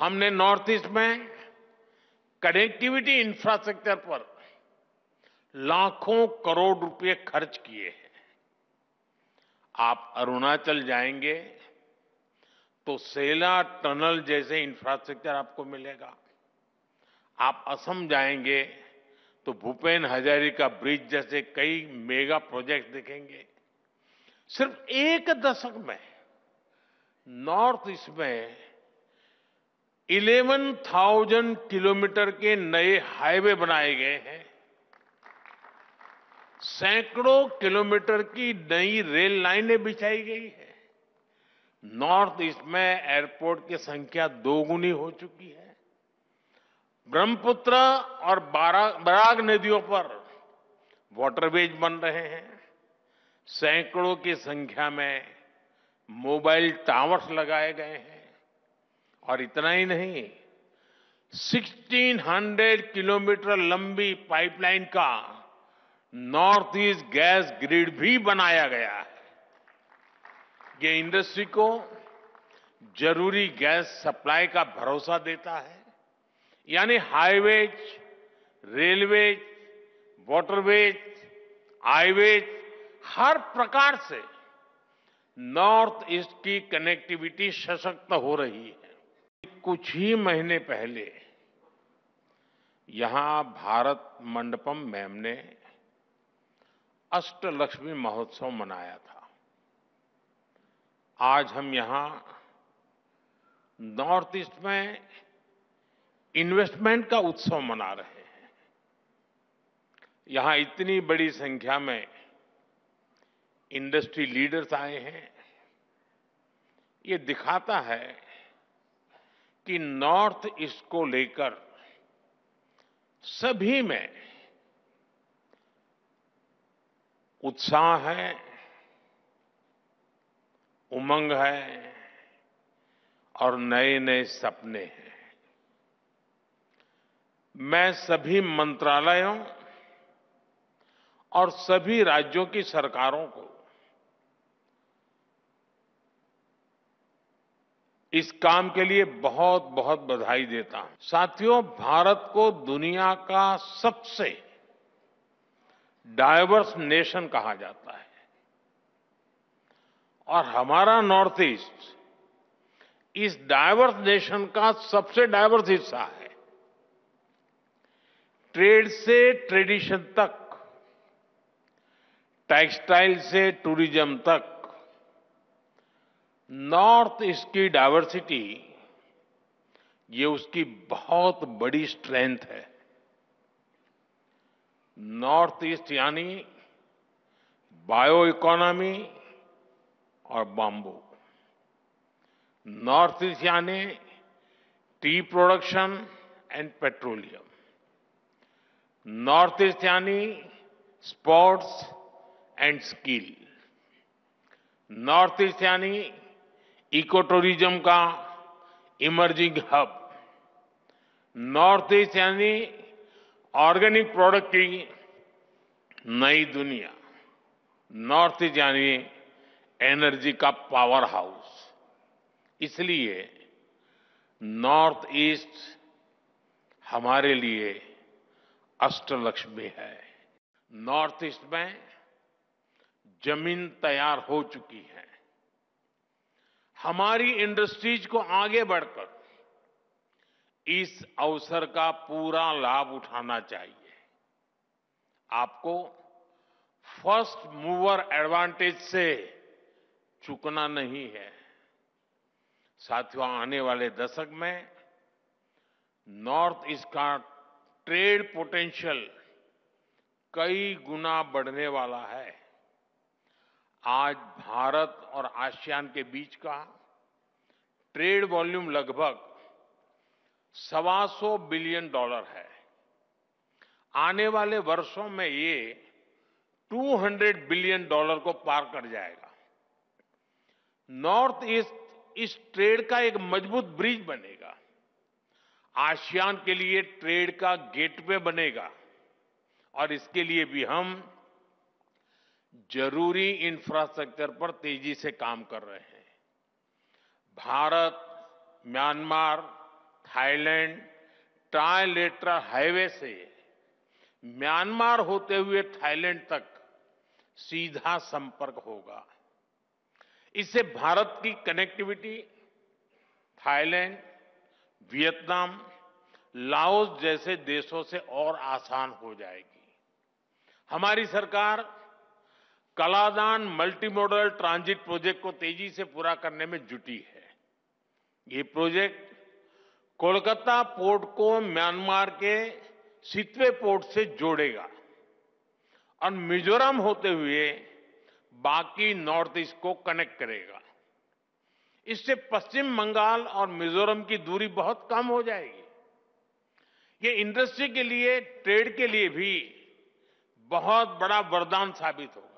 हमने north east में connectivity infrastructure पर लाखों करोड़ रुपए खर्च किए हैं। आप अरुणाचल जाएंगे तो सेला टनल जैसे इंफ्रास्ट्रक्चर आपको मिलेगा। आप असम जाएंगे तो भूपेन हजारिका ब्रिज जैसे कई मेगा प्रोजेक्ट दिखेंगे। सिर्फ एक दशक में नॉर्थ ईस्ट में 11,000 किलोमीटर के नए हाईवे बनाए गए हैं। सैकड़ों किलोमीटर की नई रेल लाइनें बिछाई गई है। नॉर्थ ईस्ट में एयरपोर्ट की संख्या दोगुनी हो चुकी है। ब्रह्मपुत्र और बराग नदियों पर वाटरवेज बन रहे हैं। सैकड़ों की संख्या में मोबाइल टावर्स लगाए गए हैं। और इतना ही नहीं, 1600 किलोमीटर लंबी पाइपलाइन का नॉर्थ ईस्ट गैस ग्रिड भी बनाया गया है। ये इंडस्ट्री को जरूरी गैस सप्लाई का भरोसा देता है। यानी हाईवेज, रेलवेज, वाटरवेज, हाईवेज, हर प्रकार से नॉर्थ ईस्ट की कनेक्टिविटी सशक्त हो रही है। कुछ ही महीने पहले यहां भारत मंडपम मैम ने अष्टलक्ष्मी महोत्सव मनाया था। आज हम यहां नॉर्थ ईस्ट में इन्वेस्टमेंट का उत्सव मना रहे हैं। यहां इतनी बड़ी संख्या में इंडस्ट्री लीडर्स आए हैं। ये दिखाता है कि नॉर्थ ईस्ट को लेकर सभी में उत्साह है, उमंग है और नए नए सपने हैं। मैं सभी मंत्रालयों और सभी राज्यों की सरकारों को इस काम के लिए बहुत बहुत बधाई देता हूं। साथियों, भारत को दुनिया का सबसे डाइवर्स नेशन कहा जाता है और हमारा नॉर्थ ईस्ट इस डाइवर्स नेशन का सबसे डाइवर्स हिस्सा है। ट्रेड से ट्रेडिशन तक, टेक्सटाइल से टूरिज्म तक, नॉर्थ ईस्ट की डाइवर्सिटी ये उसकी बहुत बड़ी स्ट्रेंथ है। नॉर्थ ईस्ट यानी बायो इकोनॉमी और बाम्बू। नॉर्थ ईस्ट यानी tea production and petroleum. North East यानी sports and skill. North East यानी इको टूरिज्म का इमर्जिंग हब। नॉर्थ ईस्ट यानी ऑर्गेनिक प्रोडक्ट की नई दुनिया। नॉर्थ ईस्ट यानी एनर्जी का पावर हाउस। इसलिए नॉर्थ ईस्ट हमारे लिए अष्टलक्ष्मी है। नॉर्थ ईस्ट में जमीन तैयार हो चुकी है। हमारी इंडस्ट्रीज को आगे बढ़कर इस अवसर का पूरा लाभ उठाना चाहिए। आपको फर्स्ट मूवर एडवांटेज से चूकना नहीं है। साथियों, आने वाले दशक में नॉर्थ ईस्ट का ट्रेड पोटेंशियल कई गुना बढ़ने वाला है। आज भारत और आसियान के बीच का ट्रेड वॉल्यूम लगभग $125 बिलियन है। आने वाले वर्षों में ये $200 बिलियन को पार कर जाएगा। नॉर्थ ईस्ट इस ट्रेड का एक मजबूत ब्रिज बनेगा। आसियान के लिए ट्रेड का गेटवे बनेगा और इसके लिए भी हम जरूरी इंफ्रास्ट्रक्चर पर तेजी से काम कर रहे हैं। Bharat, Myanmar, Thailand trilateral highway से म्यांमार होते हुए थाईलैंड तक सीधा संपर्क होगा। इससे भारत की कनेक्टिविटी थाईलैंड, वियतनाम, लाओस जैसे देशों से और आसान हो जाएगी। हमारी सरकार Kaladan multi modal transit project को तेजी से पूरा करने में जुटी है। ये प्रोजेक्ट कोलकाता पोर्ट को म्यांमार के सितवे पोर्ट से जोड़ेगा और मिजोरम होते हुए बाकी नॉर्थ ईस्ट को कनेक्ट करेगा। इससे पश्चिम बंगाल और मिजोरम की दूरी बहुत कम हो जाएगी। ये इंडस्ट्री के लिए, ट्रेड के लिए भी बहुत बड़ा वरदान साबित होगा।